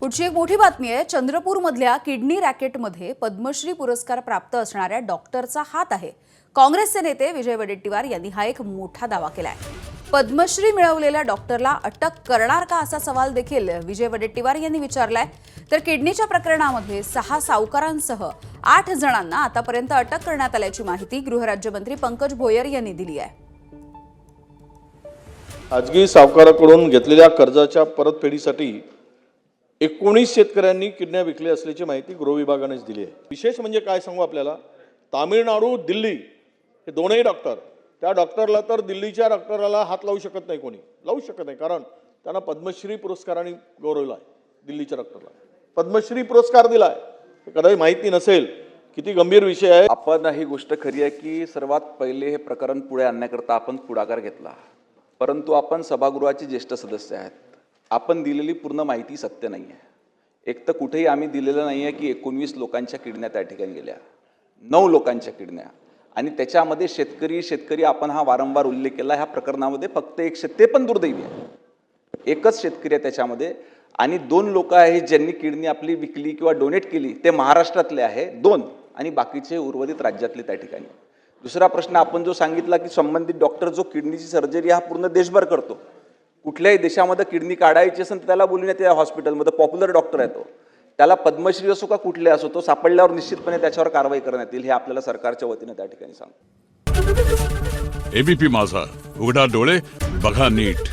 पुढची एक मोठी बातमी आहे। चंद्रपूरमधल्या किडनी रॅकेटमध्ये पद्मश्री पुरस्कार प्राप्त असणाऱ्या डॉक्टरचा हात आहे। काँग्रेसचे नेते विजय वडेट्टीवार यांनी हा एक मोठा दावा केलाय। पद्मश्री मिळवलेल्या डॉक्टरला अटक करणार का असा सवाल देखील विजय वडेट्टीवार यांनी विचारलाय। तर किडनीच्या प्रकरणामध्ये 6 सावकारांसह 8 जणांना आतापर्यंत अटक करण्यात आल्याची माहिती गृहराज्यमंत्री पंकज भोयर यांनी दिली आहे। खाजगी सावकाराकडून घेतलेल्या कर्जाच्या परतफेडीसाठी 19 शेतकऱ्यांनी किडन्या विकल्या असल्याची माहिती गृह विभागानेच दिली आहे। विशेष म्हणजे काय सांगू आपल्याला, तामिळनाडू दिल्ली हे दोनही डॉक्टर, त्या डॉक्टरला तर दिल्लीच्या डॉक्टरला हात लावू शकत नाही, कोणी लावू शकत नाही, कारण त्यांना पद्मश्री पुरस्काराने गौरवला आहे। दिल्लीच्या डॉक्टरला पद्मश्री पुरस्कार दिलाय, कदाचित माहिती नसेल, किती गंभीर विषय आहे। आपण ही गोष्ट खरी आहे की सर्वात पहिले हे प्रकरण पुढे आणण्याकरता आपण पुढाकार घेतला, परंतु आपण सभागृहाचे ज्येष्ठ सदस्य आहेत। आपण दिलेली पूर्ण माहिती सत्य नाही आहे। एक तर कुठेही आम्ही दिलेलं नाही आहे की 19 लोकांच्या किडन्या त्या ठिकाणी गेल्या, 9 लोकांच्या किडन्या, आणि त्याच्यामध्ये शेतकरी आपण हा वारंवार उल्लेख केला। ह्या प्रकरणामध्ये फक्त ते पण दुर्दैवी आहे, एकच शेतकरी आहे त्याच्यामध्ये, आणि 2 लोक आहेत ज्यांनी किडनी आपली विकली किंवा डोनेट केली, ते महाराष्ट्रातले आहे 2, आणि बाकीचे उर्वरित राज्यातले त्या ठिकाणी। दुसरा प्रश्न आपण जो सांगितला की संबंधित डॉक्टर जो किडनीची सर्जरी हा पूर्ण देशभर करतो, कुठल्याही देशामध्ये किडनी काढायची असेल तर त्याला बोलून त्या हॉस्पिटलमध्ये पॉप्युलर डॉक्टर आहे तो, त्याला पद्मश्री असो का कुठले असो, तो सापडल्यावर निश्चितपणे त्याच्यावर कारवाई करण्यात येईल, हे आपल्याला सरकारच्या वतीने त्या ठिकाणी सांगतो। एबीपी माझा, उघडा डोळे बघा नीट।